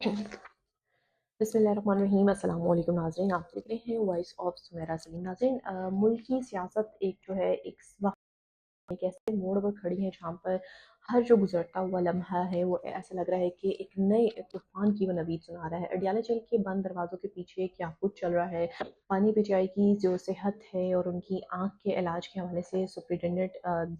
बिस्मिल्लाहिर्रहमानिर्रहीम। अस्सलाम वालेकुम नाज़रीन, आप देख रहे हैं वॉइस ऑफ सुमेरा सलीम। नाज़रीन, मुल्क की सियासत एक जो है एक एक ऐसे मोड़ पर खड़ी है जहाँ पर हर जो गुजरता हुआ लम्हा है वो ऐसा लग रहा है कि एक नए तूफान की वो नवीद सुना रहा है। अडियाला जेल के बंद दरवाज़ों के पीछे क्या कुछ चल रहा है, पानी पिचाई की जो सेहत है और उनकी आँख के इलाज के हवाले से सुप्रिटेंडेंट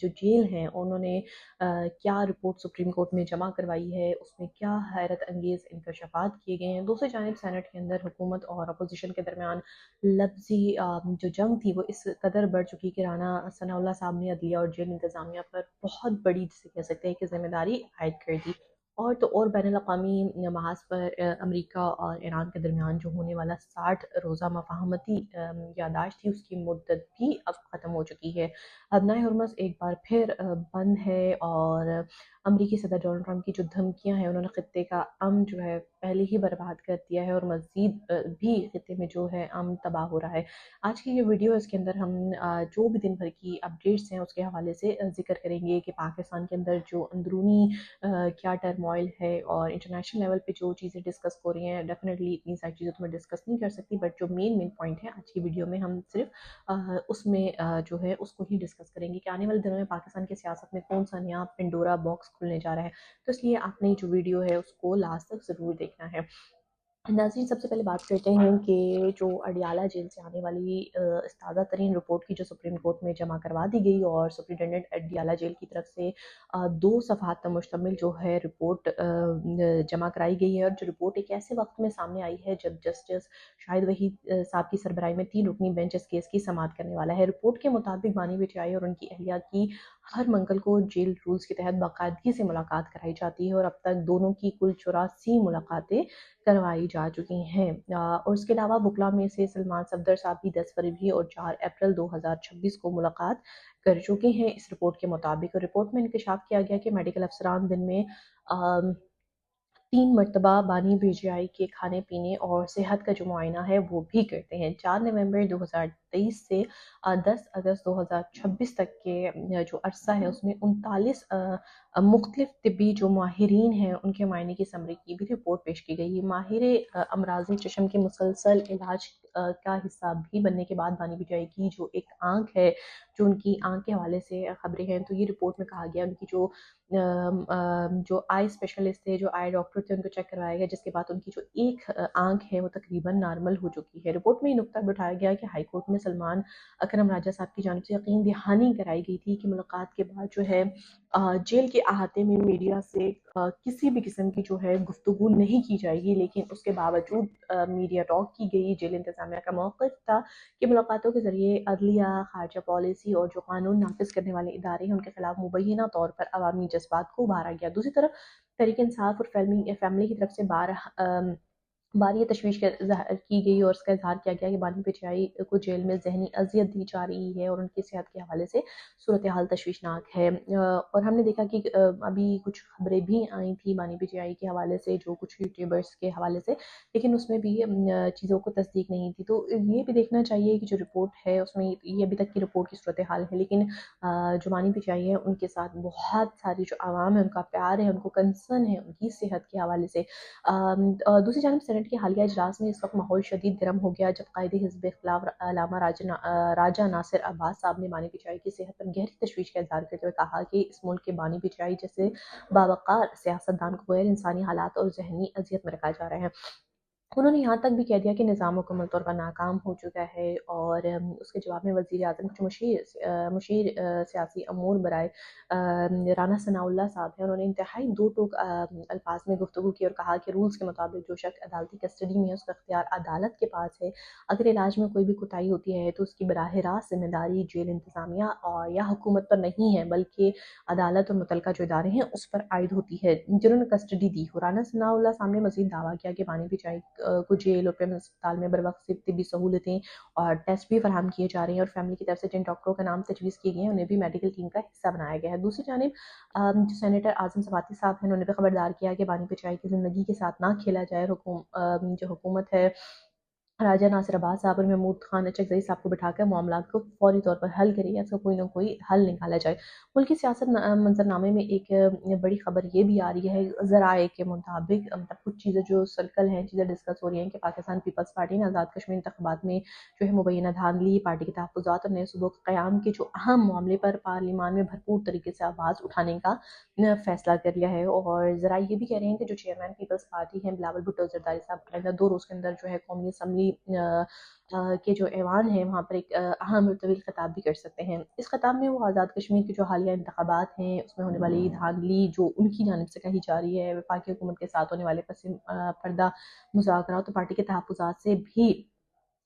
जो जेल हैं उन्होंने क्या रिपोर्ट सुप्रीम कोर्ट में जमा करवाई है, उसमें क्या हैरत अंगेज़ इंकशाफात किए गए हैं। दूसरी जानिब सेनेट के अंदर हुकूमत और अपोजिशन के दरमियान लफ्ज़ी जो जंग थी वो इस कदर बढ़ चुकी कि राना सनाउल्लाह साहब ने अदलिया और जेल इंतज़ामिया पर बहुत बड़ी, जिसे कह सकते हैं कि ज़िम्मेदारी आयद कर दी। और तो और बैनुल अक़वामी महाज पर अमेरिका और ईरान के दरमियान जो होने वाला 60 रोज़ा मफाहमती यादाश्त थी उसकी मुद्दत भी अब ख़त्म हो चुकी है। अदनाए हरमज़ एक बार फिर बंद है और अमरीकी सदर डोनाल्ड ट्रंप की जो धमकियाँ हैं उन्होंने ख़ित्ते का अमन जो है पहले ही बर्बाद कर दिया है और मज़ीद भी ख़ित्ते में जो है अमन तबाह हो रहा है। आज की ये वीडियो इसके अंदर हम जो भी दिन भर की अपडेट्स हैं उसके हवाले से ज़िक्र करेंगे कि पाकिस्तान के अंदर जो अंदरूनी क्या टर्मोइल है और इंटरनेशनल लेवल पे जो चीज़ें डिस्कस हो रही हैं। डेफिनेटली इतनी सारी चीज़ें तो मैं डिस्कस नहीं कर सकती, बट जो मेन पॉइंट है आज की वीडियो में हम सिर्फ उसमें जो है उसको ही डिस्कस करेंगे कि आने वाले दिनों में पाकिस्तान की सियासत में कौन सा नया पेंडोरा बॉक्स खुलने जा रहा है। तो इसलिए आपने जो वीडियो है उसको लास्ट तक ज़रूर देखना है। नाज़रीन, सबसे पहले बात करते हैं कि जो अडियाला जेल से आने वाली इस ताज़ा तरीन रिपोर्ट की जो सुप्रीम कोर्ट में जमा करवा दी गई और सुप्रिटेंडेंट अडियाला जेल की तरफ से 2 सफ़हात पर मुश्तमिल जो है रिपोर्ट जमा कराई गई है। और जो रिपोर्ट एक ऐसे वक्त में सामने आई है जब जस्टिस शाहिद वहीद साहब की सरबराही में 3 रुकनी बेंच इस केस की समाअत करने वाला है। रिपोर्ट के मुताबिक बानी बिटियाई और उनकी अहलिया की हर मंगल को जेल रूल्स के तहत बाकायदगी से मुलाकात कराई जाती है और अब तक दोनों की कुल 84 मुलाकातें करवाई जा चुकी हैं। और इसके अलावा बुकला में से सलमान सफदर साहब भी 10 फरवरी और 4 अप्रैल 2026 को मुलाकात कर चुके हैं इस रिपोर्ट के मुताबिक। और रिपोर्ट में इंकशाफ किया गया कि मेडिकल अफसरान दिन में 3 मरतबा बानी बीजीआई के खाने पीने और सेहत का जो मुआयना है वो भी करते हैं। 4 नवंबर 2023 से 10 अगस्त 2026 तक के जो अरसा है उसमें 39 मुख्तलिफ तिब्बी जो माहिरीन हैं उनके मुआयने की समरी की भी रिपोर्ट पेश की गई। माहिर अमराज़ चश्म के मुसलसल इलाज का हिस्सा भी बनने के बाद बानी बिजाई की जो एक आँख है, जो उनकी आँख के हवाले से खबरें हैं, तो ये रिपोर्ट में कहा गया उनकी जो आई स्पेशलिस्ट थे, जो आई डॉक्टर थे, उनको चेक करवाया गया जिसके बाद उनकी जो एक आँख है वो तकरीबन नॉर्मल हो चुकी है। रिपोर्ट में ये नुकता बिठाया गया कि हाई कोर्ट में सलमान अकरम राजा साहब की जानिब से यकीन दहानी कराई गई थी कि मुलाकात के बाद जो है जेल के अहाते में मीडिया से किसी भी किस्म की जो है गुफ्तगू नहीं की जाएगी, लेकिन उसके बावजूद मीडिया टॉक की गई। जेल इंतजामिया का मौक़िफ़ था कि मुलाकातों के ज़रिए अदलिया, खारजा पॉलिसी और जो कानून नाफिज करने वाले इदारे हैं उनके खिलाफ मुबैना तौर पर अवामी जज्बात को उभारा गया। दूसरी तरफ तहरीक इंसाफ और फैमिली की तरफ से बार ये तशवीश की गई और उसका इजहार किया गया कि बानी पिचाई को जेल में जहनी अजियत दी जा रही है और उनकी सेहत के हवाले से सूरत हाल तशवीशनाक है। और हमने देखा कि अभी कुछ खबरें भी आई थी बानी पिचाई के हवाले से, जो कुछ यूट्यूबर्स के हवाले से, लेकिन उसमें भी चीज़ों को तस्दीक नहीं थी। तो ये भी देखना चाहिए कि जो रिपोर्ट है उसमें ये अभी तक की रिपोर्ट की सूरत हाल है, लेकिन जो बानी पिचाई है उनके साथ बहुत सारी जो आवाम है उनका प्यार है, उनको कंसर्न है उनकी सेहत के हवाले से। दूसरी जानब सेनेट के हालिया इजलास में इस वक्त माहौल शदीद गर्म हो गया जब कायदे हिज़्ब इख्तिलाफ अलामा राजा नासिर अब्बास साहब ने बानी पिचाई की सेहत पर गहरी तशवीश का इजहार करते हुए कहा कि इस मुल्क के बानी पिचाई जैसे बावकार सियासतदान को गैर इंसानी हालात और जहनी अजियत में रखा जा रहा है। उन्होंने यहाँ तक भी कह दिया कि निज़ाम मुकम्मल तौर पर नाकाम हो चुका है और उसके जवाब में वज़ीर आज़म कुछ मुशीर सियासी अमूर बराए राना सनाउल्लाह साहब हैं, उन्होंने इंतहाई दो टोक अल्फाज में गुफ्तगू की और कहा कि रूल्स के मुताबिक जो शख्स अदालती कस्टडी में है उसका इख्तियार अदालत के पास है। अगर इलाज में कोई भी कोताही होती है तो उसकी बराह रास्त जिम्मेदारी जेल इंतज़ामिया और या हुकूमत पर नहीं है, बल्कि अदालत और मुतलका जो इदारे हैं उस पर आयद होती है जिन्होंने कस्टडी दी हो। राना सनाउल्लाह साहब ने मज़ीद दावा किया कि बानी बिचाई को जेल और प्रेम अस्पताल में बर वक्त तिब्बी सहूलतें और टेस्ट भी फराहम किए जा रहे हैं और फैमिली की तरफ से जिन डॉक्टरों का नाम तजवीज़ किए गए हैं उन्हें भी मेडिकल टीम का हिस्सा बनाया गया है। दूसरी जानिब जो सेनेटर आजम सवाती साहब हैं उन्होंने भी खबरदार किया कि बानी पिचाई की ज़िंदगी के साथ ना खेला जाए। जो हुकूमत है राजा नासिर अब्बास साहब और महमूद खान चकजई साहब को बिठाकर मामलात को फौरी तौर पर हल करे या इसका कोई ना कोई हल निकाला जाए। मुल्की सियासत मंजरनामे में एक बड़ी खबर ये भी आ रही है ज़राए के मुताबिक, मतलब कुछ चीज़ें जो सर्कल हैं, चीज़ें डिस्कस हो रही हैं कि पाकिस्तान पीपल्स पार्टी ने आज़ाद कश्मीर इंतखाबात में जो है मुबैना धांधली, पार्टी के तहफ़्फ़ुज़ात और नए सूबों के क़याम के जो अहम मामले पर पार्लियामान में भरपूर तरीके से आवाज़ उठाने का फैसला कर लिया है। और ज़रा ये भी कह रहे हैं कि जो चेयरमैन पीपल्स पार्टी हैं बिलावल भुट्टो ज़रदारी साहब आइंदा 2 रोज़ के अंदर जो है कौमी असम्बली के जो ऐवान है वहाँ पर एक अहम और तवील खिताब भी कर सकते हैं। इस खिताब में वो आज़ाद कश्मीर के जो हालिया इंतखाबात हैं उसमें होने वाली धांधली जो उनकी जानिब से कही जा रही है, वफाकी हुकूमत के साथ होने वाले पस पर्दा मुज़ाकरात और पार्टी के तहफ़्फ़ुज़ात से भी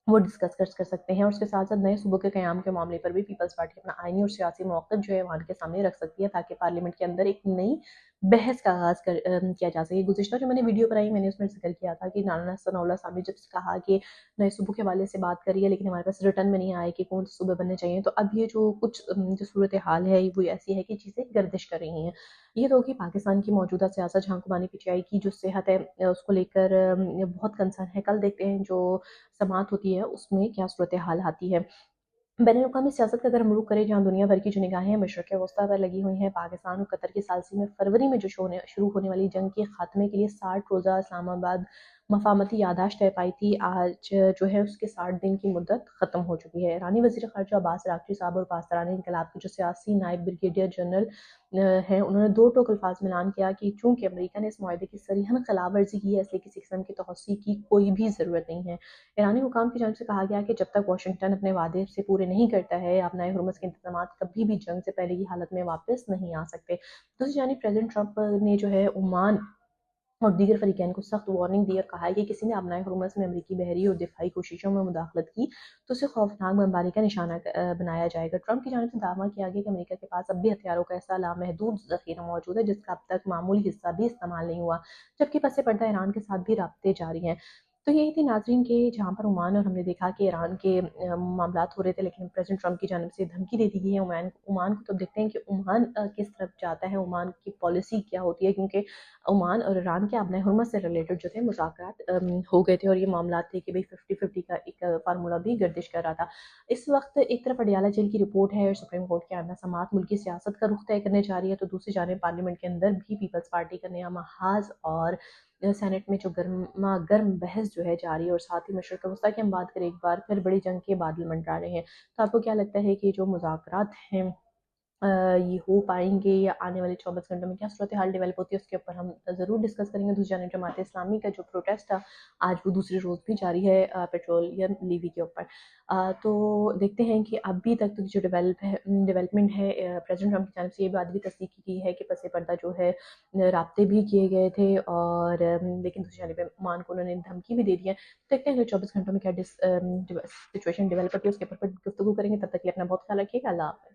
वो डिस्कस कर सकते हैं। और उसके साथ-साथ नए सूबों के क़याम के मामले पर भी पीपल्स पार्टी अपना आइनी और सियासी मौक़िफ़ जो है ऐवान के सामने रख सकती है, ताकि पार्लियामेंट के अंदर एक नई बहस का आगाज़ किया जा सके। गुज़िश्ता जो मैंने वीडियो बनाई मैंने उसमें ज़िक्र किया था कि नाना सनाउल्लाह साहब ने जब कहा कि नए सूबों के हवाले से बात करी है लेकिन हमारे पास रिटर्न में नहीं आया कि कौन से सूबे बनने चाहिए। तो अब ये जो कुछ जो सूरत-ए-हाल है वो ऐसी है कि चीज़ें गर्दिश कर रही हैं। ये तो होगी पाकिस्तान की मौजूदा सियासत, जहाँ खुबानी पीटीआई की जो सेहत है उसको लेकर बहुत कंसर्न है। कल देखते हैं जो समाअत होती है उसमें क्या सूरत-ए-हाल आती है। बैनुल-अक़वामी सियासत का अगर हम रुख करें, जहाँ दुनिया भर की जो निगाहें मशरिक़ वस्ता पर लगी हुई हैं, पाकिस्तान और कतर की सालसी में फरवरी में जो शुरू होने वाली जंग के खात्मे के लिए 60 रोज़ा इस्लामाबाद मफ़ाहमती याददाश्त तय पाई थी, आज जो है उसके 60 दिन की मुद्दत ख़त्म हो चुकी है। ईरानी वज़ीर ख़ारजा अब्बास अराग़ची साहब और पासदारान इनक़लाब के जो सियासी नायब ब्रिगेडियर जनरल हैं, उन्होंने दो टोक अल्फ़ाज़ में ऐलान किया कि चूँकि अमेरिका ने इस मुआहदे की सरीहन ख़िलाफ़ वर्ज़ी की है, इसलिए किसी किस्म की तोसी की कोई भी ज़रूरत नहीं है। ईरानी हुकाम की जानिब से कहा गया कि जब तक वाशिंगटन अपने वादे से पूरे नहीं करता है, अपनाए हुर्मुज़ के इंतज़ामात कभी भी जंग से पहले की हालत में वापस नहीं आ सकते। दूसरी जानिब प्रेज़िडेंट ट्रंप ने जो है ओमान और दीगर फ़रीक़ैन को सख्त वार्निंग दी और कहा है कि किसी ने अपनाए हुर्मुज़ में अमरीकी बहरी और दिफ़ाई कोशिशों में मुदाख़लत की तो उसे खौफ़नाक बमबारी का निशाना बनाया जाएगा। ट्रंप की जानिब से दावा किया गया कि अमेरिका के पास अब भी हथियारों का ऐसा लामहदूद ज़ख़ीरा मौजूद है जिसका अब तक मामूली हिस्सा भी इस्तेमाल नहीं हुआ, जबकि पस पर्दा ईरान के साथ भी राब्ते जारी हैं। तो यही थी नाज़रीन के जहाँ पर ओमान और हमने देखा कि ईरान के मामलात हो रहे थे, लेकिन प्रेज़िडेंट ट्रंप की जानिब से धमकी दे दी गई है ओमान ओमान को। तो देखते हैं कि ओमान किस तरफ जाता है, ओमान की पॉलिसी क्या होती है, क्योंकि ओमान और ईरान के अपने हुर्मुज़ से रिलेटेड जो थे मुज़ाकरात हो गए थे और ये मामलात थे कि भई 50-50 का एक फ़ार्मूला भी गर्दिश कर रहा था। इस वक़्त एक तरफ अडयाला जेल की रिपोर्ट है और सुप्रीम कोर्ट के आइंदा समाअत मुल्की सियासत का रुख तय करने जा रही है, तो दूसरी जानिब पार्लियामेंट के अंदर भी पीपल्स पार्टी का नया महाज़ और सेनेट में जो गर्म बहस जो है जारी है। और साथ ही मशरिक़ वस्ता की हम बात करें, एक बार फिर बड़ी जंग के बादल मंडरा रहे हैं। तो आपको क्या लगता है कि जो मुज़ाकरात हैं ये हो पाएँगे या आने वाले 24 घंटों में क्या सूरत-ए-हाल डेवलप होती है उसके ऊपर हम ज़रूर डिस्कस करेंगे। दूसरी जानिब जमात इस्लामी का जो प्रोटेस्ट था आज वो दूसरे रोज़ भी जारी है पेट्रोलियम लीवी के ऊपर। तो देखते हैं कि अभी तक तो जो डेवलपमेंट है प्रेज़िडेंट ट्रंप की जानिब से ये बात भी तस्दीक की गई है कि पस पर्दा जो है राब्ते भी किए गए थे और लेकिन दूसरी जानिब ओमान को उन्होंने धमकी भी दे दी है। देखते हैं अगले 24 घंटों में क्या सिचुएशन डेवलप होती है उसके ऊपर गुफ्तगू करेंगे। तब तक के लिए अपना बहुत ख्याल रखिएगा। अल्लाह हाफ़िज़।